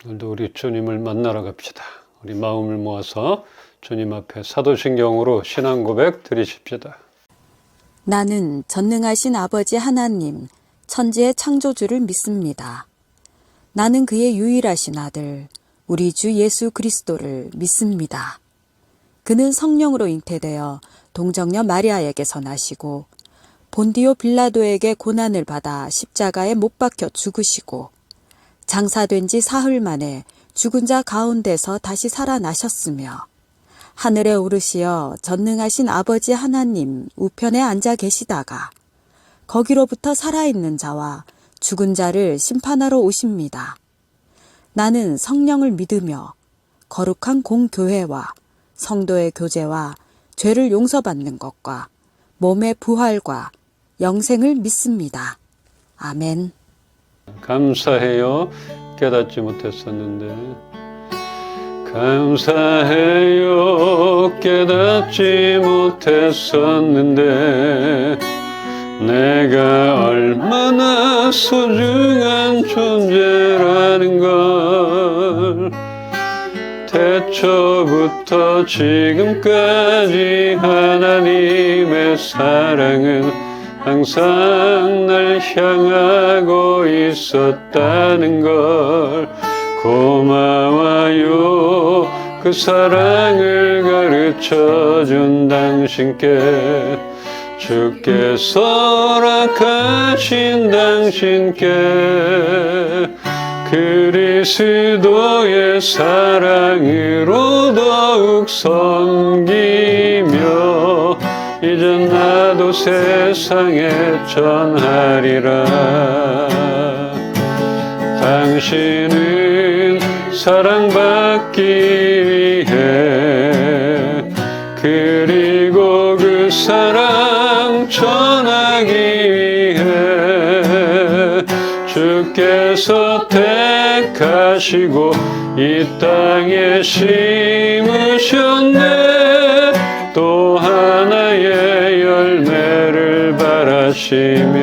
오늘도 우리 주님을 만나러 갑시다. 우리 마음을 모아서 주님 앞에 사도신경으로 신앙 고백 드리십시다. 나는 전능하신 아버지 하나님, 천지의 창조주를 믿습니다. 나는 그의 유일하신 아들, 우리 주 예수 그리스도를 믿습니다. 그는 성령으로 잉태되어 동정녀 마리아에게서 나시고 본디오 빌라도에게 고난을 받아 십자가에 못 박혀 죽으시고 장사된 지 사흘 만에 죽은 자 가운데서 다시 살아나셨으며 하늘에 오르시어 전능하신 아버지 하나님 우편에 앉아 계시다가 거기로부터 살아있는 자와 죽은 자를 심판하러 오십니다. 나는 성령을 믿으며 거룩한 공교회와 성도의 교제와 죄를 용서받는 것과 몸의 부활과 영생을 믿습니다. 아멘. 감사해요. 깨닫지 못했었는데. 감사해요. 깨닫지 못했었는데 내가 얼마나 소중한 존재라는 걸 태초부터 지금까지 하나님의 사랑은 항상 날 향하고 있었다는 걸 고마워요. 그 사랑을 가르쳐준 당신께 주께서 허락하신 당신께 그리스도의 사랑으로 더욱 섬기며 이제 나도 세상에 전하리라. 당신은 사랑받기 위해 그리고 그 사랑 전하기 위해 주께서 택하시고 이 땅에 심으셨네. 또 하나의 열매를 바라시며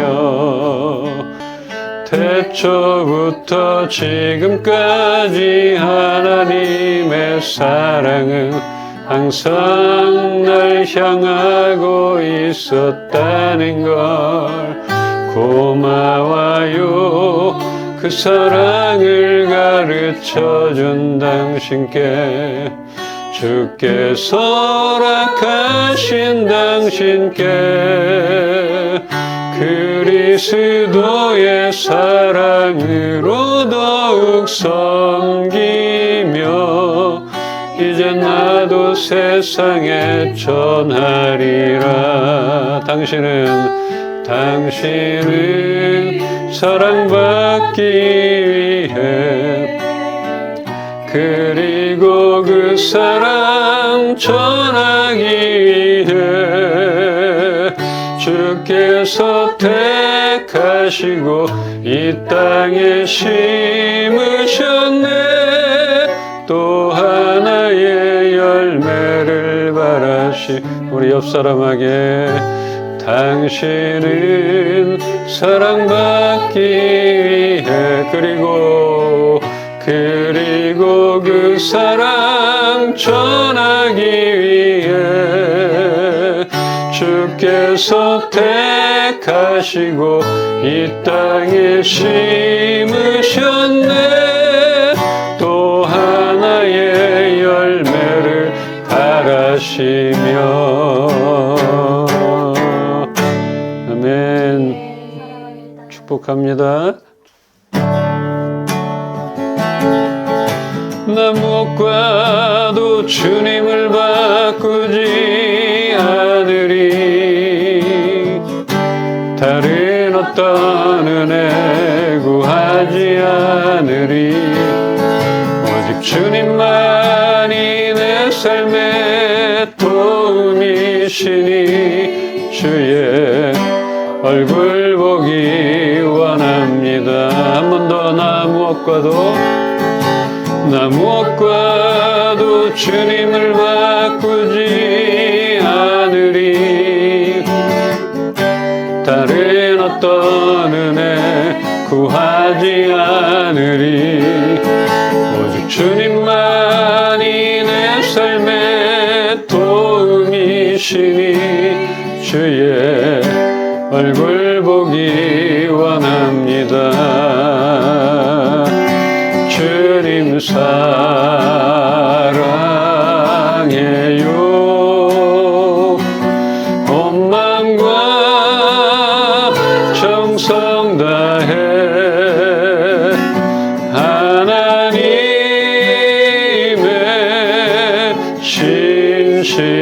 태초부터 지금까지 하나님의 사랑은 항상 날 향하고 있었다는 걸 고마워요. 그 사랑을 가르쳐준 당신께 주께서 허락하신 당신께 그리스도의 사랑으로 더욱 섬기며 이제 나도 세상에 전하리라. 당신은 사랑받기 위해 그리고 그 사랑 전하기 위해 주께서 택하시고 이 땅에 심으셨네. 또 하나의 열매를 바라시 우리 옆사람에게 당신은 사랑받기 위해 그리고 그 사랑 전하기 위해 주께서 택하시고 이 땅에 심으셨네. 또 하나의 열매를 바라시며 아멘. 축복합니다. 나 무엇과도 주님을 바꾸지 않으리. 다른 어떤 은혜 구하지 않으리. 오직 주님만이 내 삶의 도움이시니 주의 얼굴 보기 원합니다. 한 번 더 나 무엇과도 주님을 바꾸지 않으리. 다른 어떤 은혜 구하지 않으리. 주님만이 내 삶의 도움이시니 주의 얼굴 보기 원합니다. 주님 사랑해요. 온 마음과 정성 다해 하나님의 신실한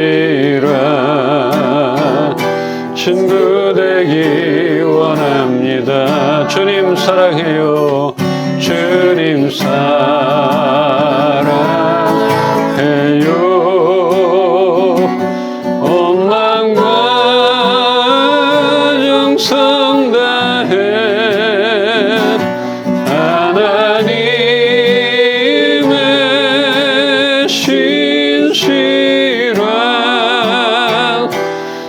친구 되기 원합니다. 주님 사랑해요. 주님 사랑해요. 온 마음과 정성 다해 하나님의 신실한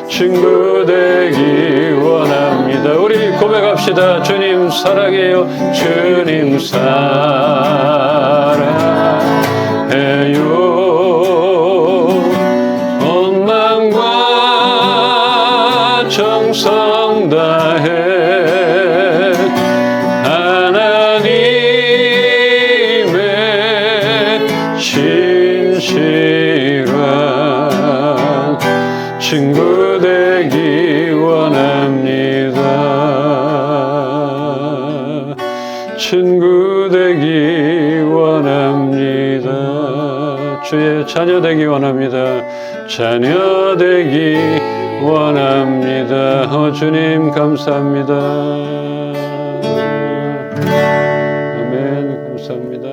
친구 되기 원합니다. 우리 고백합시다. 주님 사랑해요. 주님 사랑해요. 온 마음과 정성 다해 하나님의 신실한 친구 되기 원합니다. 친구 되기 원합니다. 주의 자녀 되기 원합니다. 자녀 되기 원합니다. 주님 감사합니다. 아멘. 감사합니다.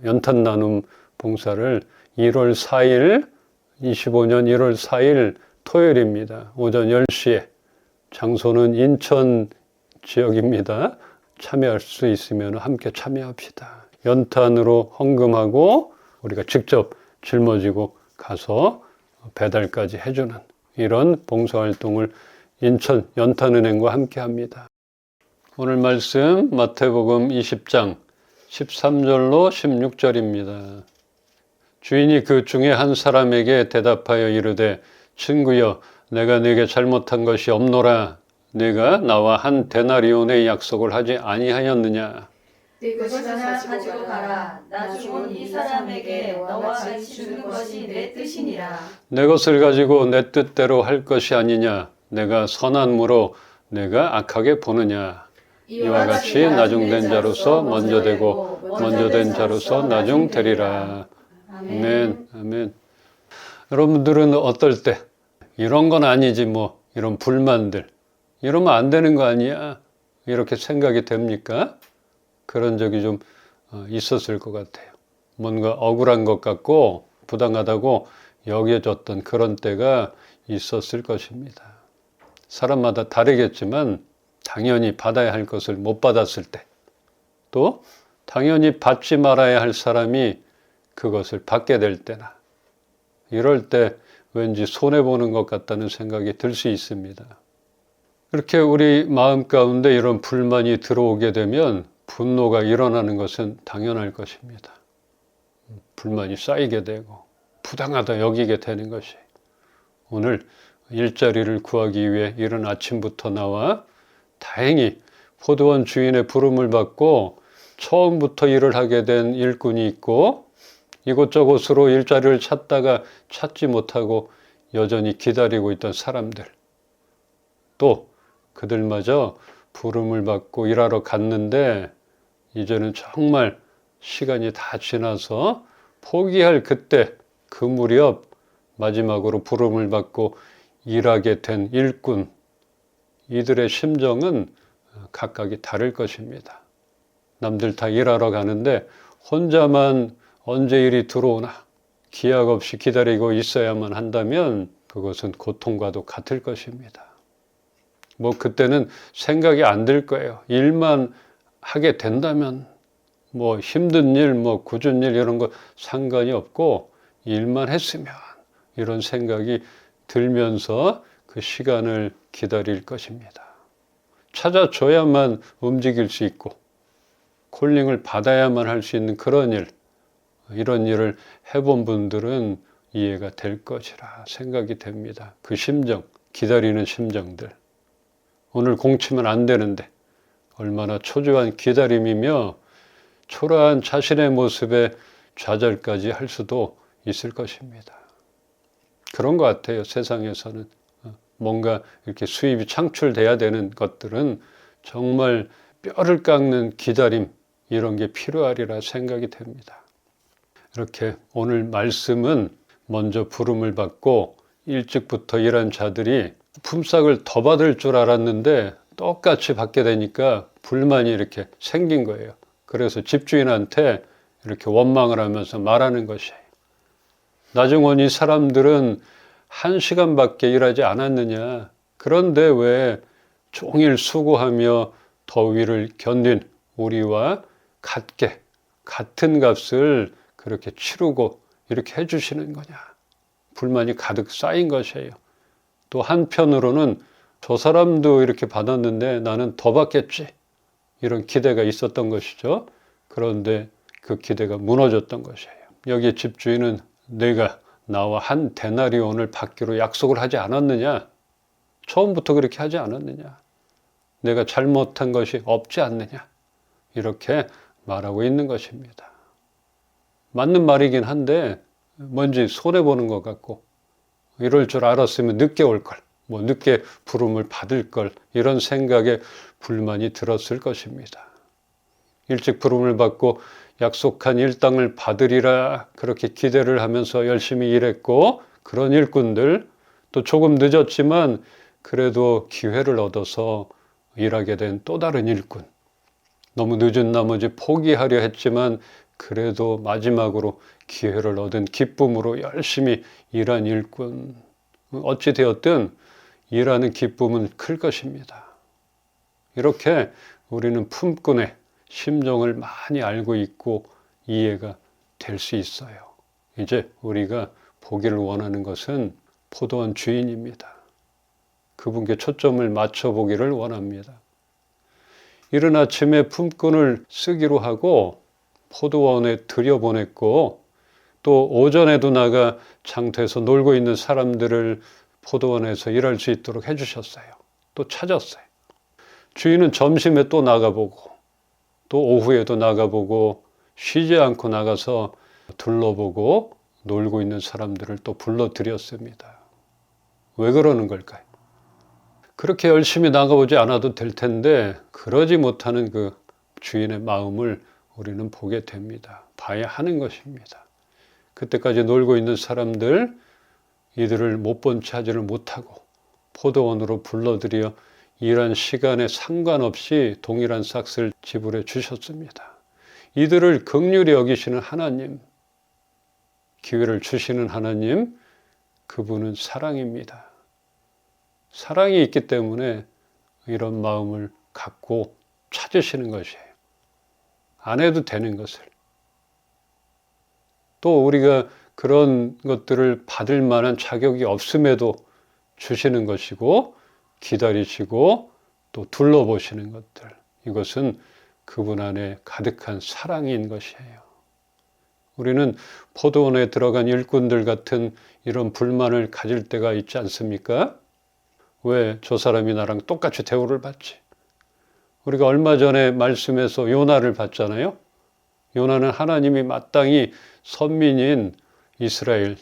연탄 나눔 봉사를 1월 4일 25년 1월 4일 토요일입니다. 오전 10시에 장소는 인천 지역입니다. 참여할 수 있으면 함께 참여합시다. 연탄으로 헌금하고 우리가 직접 짊어지고 가서 배달까지 해주는 이런 봉사활동을 인천 연탄은행과 함께 합니다. 오늘 말씀 마태복음 20장 13절로 16절입니다. 주인이 그 중에 한 사람에게 대답하여 이르되 친구여 내가 네게 잘못한 것이 없노라. 네가 나와 한 데나리온의 약속을 하지 아니하였느냐. 네 것을 가지고 가라. 나중은 이 사람에게 너와 같이 주는 것이 내 뜻이니라. 내 것을 가지고 내 뜻대로 할 것이 아니냐. 내가 선한 무로 내가 악하게 보느냐. 이와 같이 나중된 자로서 먼저 되고 먼저 된 자로서 나중 되리라. 아멘. 아멘. 여러분들은 어떨 때 이런 건 아니지 뭐 이런 불만들 이러면 안 되는 거 아니야 이렇게 생각이 됩니까? 그런 적이 좀 있었을 것 같아요. 뭔가 억울한 것 같고 부당하다고 여겨졌던 그런 때가 있었을 것입니다. 사람마다 다르겠지만 당연히 받아야 할 것을 못 받았을 때, 또 당연히 받지 말아야 할 사람이 그것을 받게 될 때나, 이럴 때 왠지 손해보는 것 같다는 생각이 들 수 있습니다. 그렇게 우리 마음 가운데 이런 불만이 들어오게 되면 분노가 일어나는 것은 당연할 것입니다. 불만이 쌓이게 되고 부당하다 여기게 되는 것이, 오늘 일자리를 구하기 위해 이른 아침부터 나와 다행히 포도원 주인의 부름을 받고 처음부터 일을 하게 된 일꾼이 있고, 이곳저곳으로 일자리를 찾다가 찾지 못하고 여전히 기다리고 있던 사람들, 또 그들마저 부름을 받고 일하러 갔는데 이제는 정말 시간이 다 지나서 포기할 그때, 그 무렵 마지막으로 부름을 받고 일하게 된 일꾼, 이들의 심정은 각각이 다를 것입니다. 남들 다 일하러 가는데 혼자만 언제 일이 들어오나 기약 없이 기다리고 있어야만 한다면 그것은 고통과도 같을 것입니다. 뭐 그때는 생각이 안 들 거예요. 일만 하게 된다면 뭐 힘든 일, 뭐 굳은 일 이런 거 상관이 없고 일만 했으면, 이런 생각이 들면서 그 시간을 기다릴 것입니다. 찾아줘야만 움직일 수 있고 콜링을 받아야만 할 수 있는 그런 일, 이런 일을 해본 분들은 이해가 될 것이라 생각이 됩니다. 그 심정, 기다리는 심정들. 오늘 공치면 안 되는데 얼마나 초조한 기다림이며 초라한 자신의 모습에 좌절까지 할 수도 있을 것입니다. 그런 것 같아요. 세상에서는 뭔가 이렇게 수입이 창출돼야 되는 것들은 정말 뼈를 깎는 기다림, 이런 게 필요하리라 생각이 됩니다. 이렇게 오늘 말씀은 먼저 부름을 받고 일찍부터 일한 자들이 품삯을 더 받을 줄 알았는데 똑같이 받게 되니까 불만이 이렇게 생긴 거예요. 그래서 집주인한테 이렇게 원망을 하면서 말하는 것이에요. 나중은 이 사람들은 1시간밖에 일하지 않았느냐. 그런데 왜 종일 수고하며 더위를 견딘 우리와 같은 값을 그렇게 치르고 이렇게 해주시는 거냐. 불만이 가득 쌓인 것이에요. 또 한편으로는 저 사람도 이렇게 받았는데 나는 더 받겠지. 이런 기대가 있었던 것이죠. 그런데 그 기대가 무너졌던 것이에요. 여기 집주인은 내가 나와 한 데나리온을 받기로 약속을 하지 않았느냐? 처음부터 그렇게 하지 않았느냐? 내가 잘못한 것이 없지 않느냐? 이렇게 말하고 있는 것입니다. 맞는 말이긴 한데 뭔지 손해보는 것 같고 이럴 줄 알았으면 늦게 올 걸, 늦게 부름을 받을 걸 이런 생각에 불만이 들었을 것입니다. 일찍 부름을 받고 약속한 일당을 받으리라 그렇게 기대를 하면서 열심히 일했고 그런 일꾼들 또 조금 늦었지만 그래도 기회를 얻어서 일하게 된 또 다른 일꾼 너무 늦은 나머지 포기하려 했지만 그래도 마지막으로 기회를 얻은 기쁨으로 열심히 일한 일꾼 어찌 되었든 일하는 기쁨은 클 것입니다. 이렇게 우리는 품꾼의 심정을 많이 알고 있고 이해가 될 수 있어요. 이제 우리가 보기를 원하는 것은 포도원 주인입니다. 그분께 초점을 맞춰보기를 원합니다. 이른 아침에 품꾼을 쓰기로 하고 포도원에 들여보냈고 또 오전에도 나가 장터에서 놀고 있는 사람들을 포도원에서 일할 수 있도록 해주셨어요. 또 찾았어요. 주인은 점심에 또 나가보고 또 오후에도 나가보고 쉬지 않고 나가서 둘러보고 놀고 있는 사람들을 또 불러들였습니다. 왜 그러는 걸까요? 그렇게 열심히 나가보지 않아도 될 텐데 그러지 못하는 그 주인의 마음을 우리는 보게 됩니다. 봐야 하는 것입니다. 그때까지 놀고 있는 사람들 이들을 못 본 채 하지를 못하고 포도원으로 불러들여 일한 시간에 상관없이 동일한 삭스를 지불해 주셨습니다. 이들을 긍휼히 여기시는 하나님, 기회를 주시는 하나님, 그분은 사랑입니다. 사랑이 있기 때문에 이런 마음을 갖고 찾으시는 것이에요. 안 해도 되는 것을. 또 우리가 그런 것들을 받을 만한 자격이 없음에도 주시는 것이고 기다리시고 또 둘러보시는 것들. 이것은 그분 안에 가득한 사랑인 것이에요. 우리는 포도원에 들어간 일꾼들 같은 이런 불만을 가질 때가 있지 않습니까? 왜 저 사람이 나랑 똑같이 대우를 받지? 우리가 얼마 전에 말씀에서 요나를 봤잖아요. 요나는 하나님이 마땅히 선민인 이스라엘,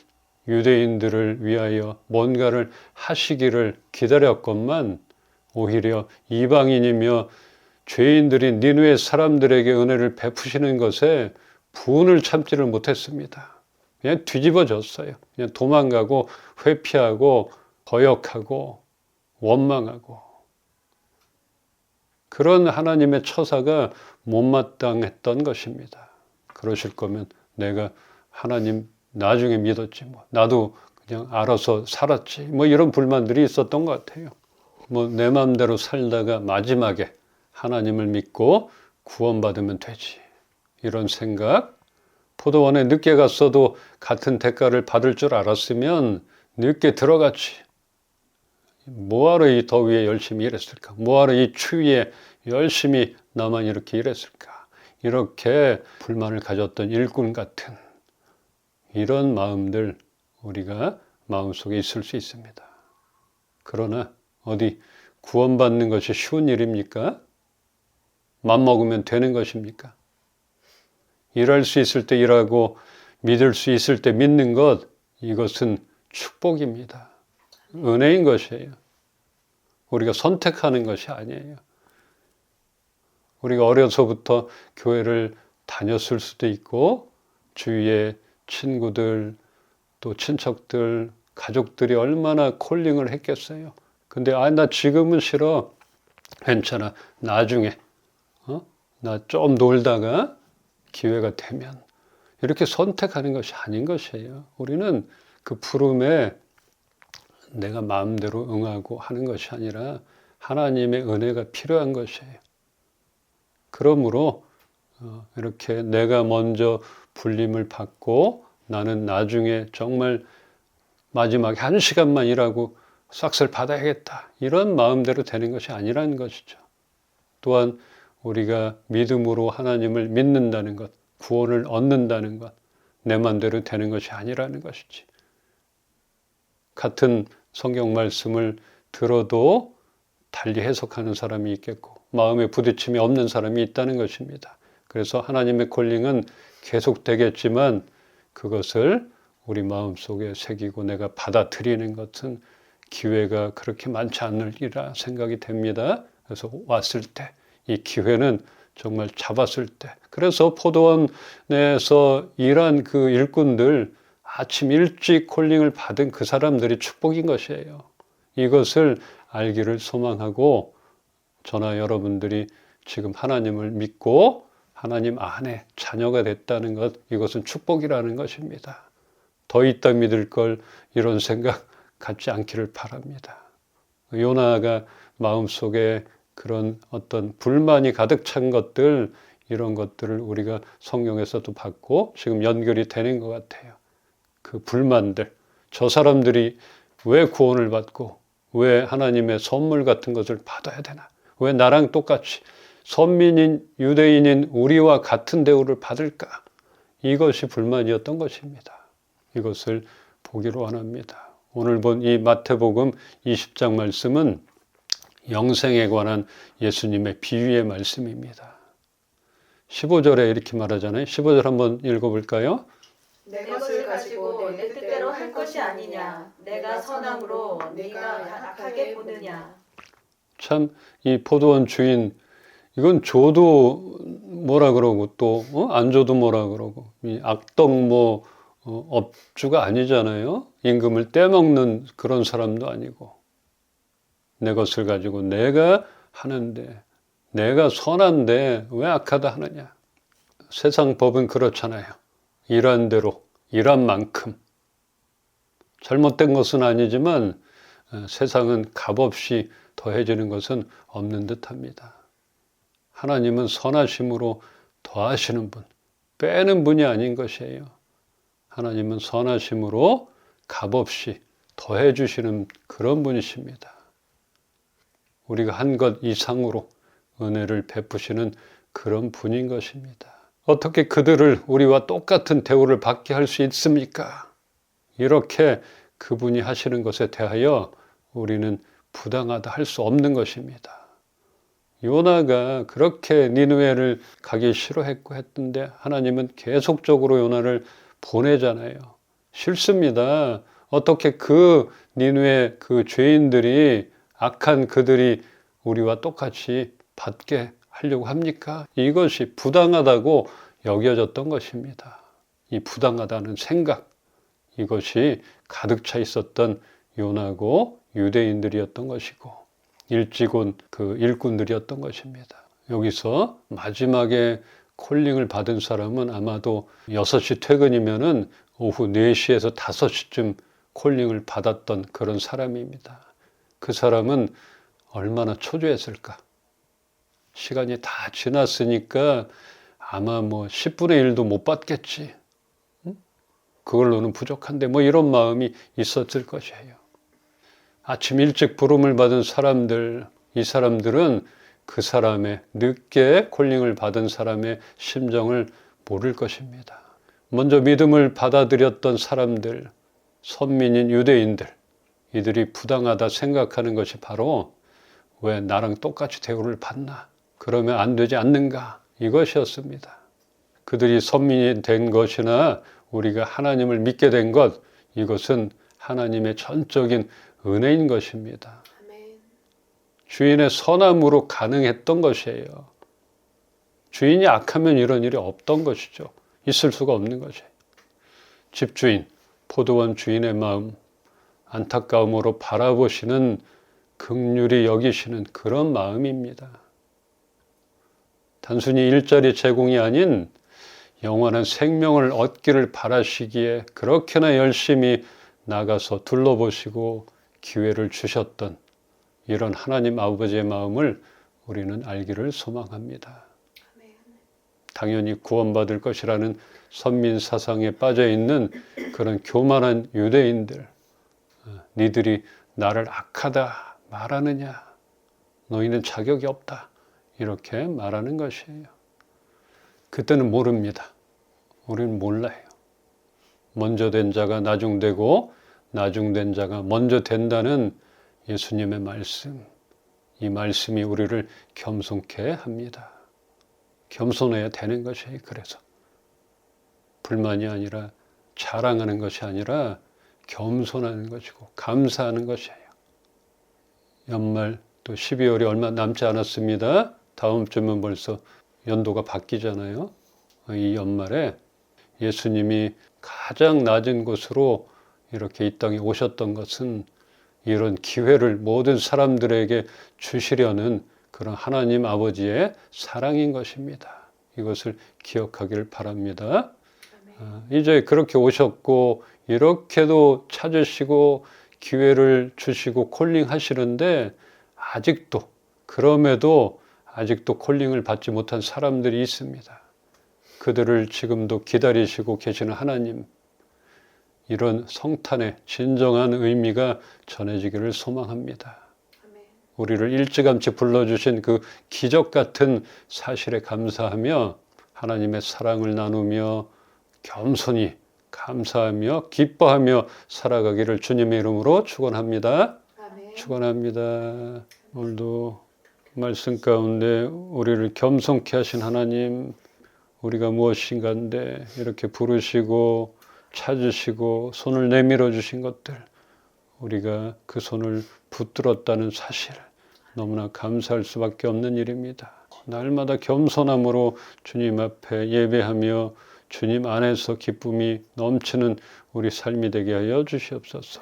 유대인들을 위하여 뭔가를 하시기를 기다렸건만 오히려 이방인이며 죄인들인 니느웨 사람들에게 은혜를 베푸시는 것에 분을 참지를 못했습니다. 그냥 뒤집어졌어요. 그냥 도망가고 회피하고 거역하고 원망하고 그런 하나님의 처사가 못마땅했던 것입니다. 그러실 거면 내가 하나님 나중에 믿었지 나도 그냥 알아서 살았지 이런 불만들이 있었던 것 같아요. 내 마음대로 살다가 마지막에 하나님을 믿고 구원받으면 되지 이런 생각. 포도원에 늦게 갔어도 같은 대가를 받을 줄 알았으면 늦게 들어갔지. 뭐하러 이 더위에 열심히 일했을까? 뭐하러 이 추위에 열심히 나만 이렇게 일했을까? 이렇게 불만을 가졌던 일꾼 같은 이런 마음들 우리가 마음속에 있을 수 있습니다. 그러나 어디 구원받는 것이 쉬운 일입니까? 맘먹으면 되는 것입니까? 일할 수 있을 때 일하고 믿을 수 있을 때 믿는 것, 이것은 축복입니다. 은혜인 것이에요. 우리가 선택하는 것이 아니에요. 우리가 어려서부터 교회를 다녔을 수도 있고 주위에 친구들 또 친척들 가족들이 얼마나 콜링을 했겠어요. 근데 나 지금은 싫어. 괜찮아. 나중에 나 좀 놀다가 기회가 되면 이렇게 선택하는 것이 아닌 것이에요. 우리는 그 부름에 내가 마음대로 응하고 하는 것이 아니라 하나님의 은혜가 필요한 것이에요. 그러므로 이렇게 내가 먼저 불림을 받고 나는 나중에 정말 마지막에 1시간만 일하고 싹쓸 받아야겠다. 이런 마음대로 되는 것이 아니라는 것이죠. 또한 우리가 믿음으로 하나님을 믿는다는 것, 구원을 얻는다는 것, 내 마음대로 되는 것이 아니라는 것이지. 같은 성경 말씀을 들어도 달리 해석하는 사람이 있겠고 마음에 부딪힘이 없는 사람이 있다는 것입니다. 그래서 하나님의 콜링은 계속되겠지만 그것을 우리 마음속에 새기고 내가 받아들이는 것은 기회가 그렇게 많지 않으리라 생각이 됩니다. 그래서 왔을 때 이 기회는 정말 잡았을 때, 그래서 포도원에서 일한 그 일꾼들 아침 일찍 콜링을 받은 그 사람들이 축복인 것이에요. 이것을 알기를 소망하고 저나 여러분들이 지금 하나님을 믿고 하나님 안에 자녀가 됐다는 것, 이것은 축복이라는 것입니다. 더 있다 믿을 걸 이런 생각 갖지 않기를 바랍니다. 요나가 마음속에 그런 어떤 불만이 가득 찬 것들, 이런 것들을 우리가 성경에서도 봤고 지금 연결이 되는 것 같아요. 그 불만들, 저 사람들이 왜 구원을 받고 왜 하나님의 선물 같은 것을 받아야 되나? 왜 나랑 똑같이 선민인 유대인인 우리와 같은 대우를 받을까? 이것이 불만이었던 것입니다. 이것을 보기로 원합니다. 오늘 본 이 마태복음 20장 말씀은 영생에 관한 예수님의 비유의 말씀입니다. 15절에 이렇게 말하잖아요. 15절 한번 읽어볼까요? 내 것을 가지고 내 뜻대로 할 것이 아니냐. 내가 선함으로 네가 악하게 보느냐. 참 이 포도원 주인, 이건 줘도 뭐라 그러고 또 안 줘도 뭐라 그러고, 이 악덕 업주가 아니잖아요. 임금을 떼먹는 그런 사람도 아니고, 내 것을 가지고 내가 하는데, 내가 선한데 왜 악하다 하느냐. 세상 법은 그렇잖아요. 일한 대로, 일한 만큼. 잘못된 것은 아니지만 세상은 값없이 더해지는 것은 없는 듯합니다. 하나님은 선하심으로 더하시는 분, 빼는 분이 아닌 것이에요. 하나님은 선하심으로 값없이 더해 주시는 그런 분이십니다. 우리가 한 것 이상으로 은혜를 베푸시는 그런 분인 것입니다. 어떻게 그들을 우리와 똑같은 대우를 받게 할 수 있습니까? 이렇게 그분이 하시는 것에 대하여 우리는 부당하다 할 수 없는 것입니다. 요나가 그렇게 니느웨를 가기 싫어했고 했던데 하나님은 계속적으로 요나를 보내잖아요. 싫습니다. 어떻게 그 니느웨 그 죄인들이, 악한 그들이 우리와 똑같이 받게 하려고 합니까? 이것이 부당하다고 여겨졌던 것입니다. 이 부당하다는 생각, 이것이 가득 차 있었던 요나고 유대인들이었던 것이고 일찍 온 그 일꾼들이었던 것입니다. 여기서 마지막에 콜링을 받은 사람은 아마도 6시 퇴근이면은 오후 4시에서 5시쯤 콜링을 받았던 그런 사람입니다. 그 사람은 얼마나 초조했을까? 시간이 다 지났으니까 아마 10분의 1도 못 받겠지. 그걸로는 부족한데 이런 마음이 있었을 것이에요. 아침 일찍 부름을 받은 사람들, 이 사람들은 그 사람의 늦게 콜링을 받은 사람의 심정을 모를 것입니다. 먼저 믿음을 받아들였던 사람들, 선민인 유대인들, 이들이 부당하다 생각하는 것이 바로 왜 나랑 똑같이 대우를 받나? 그러면 안 되지 않는가? 이것이었습니다. 그들이 선민이 된 것이나 우리가 하나님을 믿게 된 것, 이것은 하나님의 전적인 은혜인 것입니다. 주인의 선함으로 가능했던 것이에요. 주인이 악하면 이런 일이 없던 것이죠. 있을 수가 없는 것이에요. 집주인, 포도원 주인의 마음, 안타까움으로 바라보시는 긍휼히 여기시는 그런 마음입니다. 단순히 일자리 제공이 아닌 영원한 생명을 얻기를 바라시기에 그렇게나 열심히 나가서 둘러보시고 기회를 주셨던 이런 하나님 아버지의 마음을 우리는 알기를 소망합니다. 당연히 구원받을 것이라는 선민 사상에 빠져있는 그런 교만한 유대인들, 니들이 나를 악하다 말하느냐, 너희는 자격이 없다, 이렇게 말하는 것이에요. 그때는 모릅니다. 우리는 몰라요. 먼저 된 자가 나중되고 나중된 자가 먼저 된다는 예수님의 말씀, 이 말씀이 우리를 겸손케 합니다. 겸손해야 되는 것이에요. 그래서 불만이 아니라 자랑하는 것이 아니라 겸손하는 것이고 감사하는 것이에요. 연말 또 12월이 얼마 남지 않았습니다. 다음 주면 벌써 연도가 바뀌잖아요. 이 연말에 예수님이 가장 낮은 곳으로 이렇게 이 땅에 오셨던 것은 이런 기회를 모든 사람들에게 주시려는 그런 하나님 아버지의 사랑인 것입니다. 이것을 기억하기를 바랍니다. 이제 그렇게 오셨고 이렇게도 찾으시고 기회를 주시고 콜링하시는데 아직도, 그럼에도 아직도 콜링을 받지 못한 사람들이 있습니다. 그들을 지금도 기다리시고 계시는 하나님, 이런 성탄의 진정한 의미가 전해지기를 소망합니다. 우리를 일찌감치 불러주신 그 기적 같은 사실에 감사하며 하나님의 사랑을 나누며 겸손히 감사하며 기뻐하며 살아가기를 주님의 이름으로 축원합니다. 축원합니다. 오늘도 말씀 가운데 우리를 겸손케 하신 하나님, 우리가 무엇인가인데 이렇게 부르시고 찾으시고 손을 내밀어 주신 것들, 우리가 그 손을 붙들었다는 사실, 너무나 감사할 수밖에 없는 일입니다. 날마다 겸손함으로 주님 앞에 예배하며 주님 안에서 기쁨이 넘치는 우리 삶이 되게 하여 주시옵소서.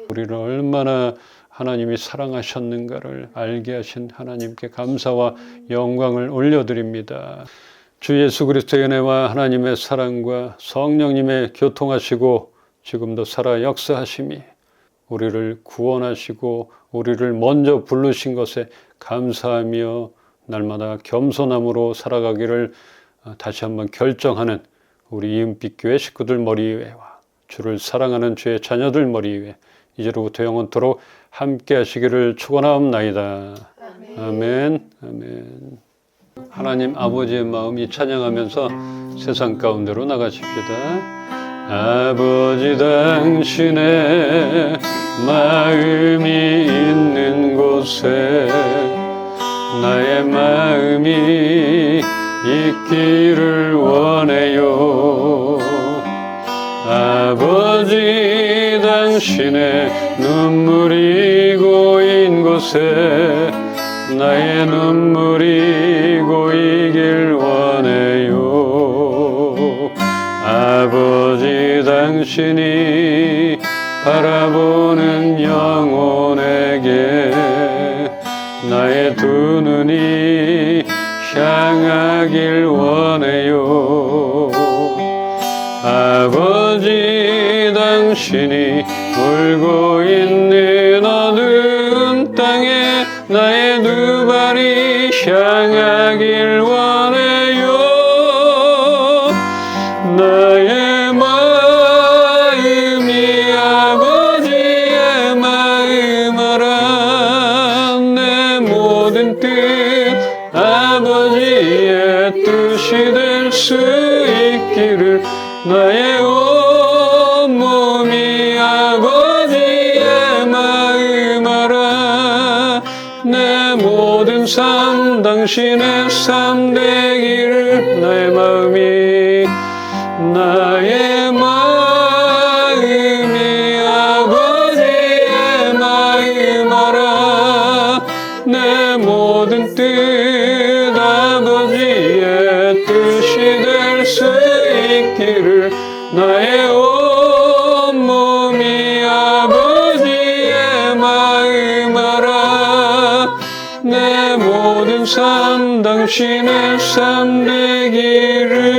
우리를 얼마나 하나님이 사랑하셨는가를 알게 하신 하나님께 감사와 영광을 올려드립니다. 주 예수 그리스도의 은혜와 하나님의 사랑과 성령님의 교통하시고 지금도 살아 역사하심이 우리를 구원하시고 우리를 먼저 부르신 것에 감사하며 날마다 겸손함으로 살아가기를 다시 한번 결정하는 우리 이은빛교회 식구들 머리 위에와 주를 사랑하는 주의 자녀들 머리 위에 이제로부터 영원토록 함께 하시기를 축원하옵나이다. 아멘. 아멘. 하나님 아버지의 마음이 찬양하면서 세상 가운데로 나가십시다. 아버지 당신의 마음이 있는 곳에 나의 마음이 있기를 원해요. 아버지 당신의 눈물이 고인 곳에 나의 눈물이 고이길 원해요. 아버지 당신이 바라보는 영혼에게 나의 두 눈이 향하길 원해요. 아버지 당신이 울고 있는 어두운 땅에 나의 두 발이 향하길 원해요. 나의 마음이 아버지의 마음 알아. 내 모든 뜻 아버지의 뜻이 될 수 있기를 나의 온몸이 아버지의 마음 알아 내 모든 삶 당신의 삶 되기를 나의 마음이 아버지의 마음 알아 내 모든 뜻 아버지의 뜻이 될 수 있기를 나의 온몸이 아버지의 마음 알아 내 모든 삶 당신의 삶 되기를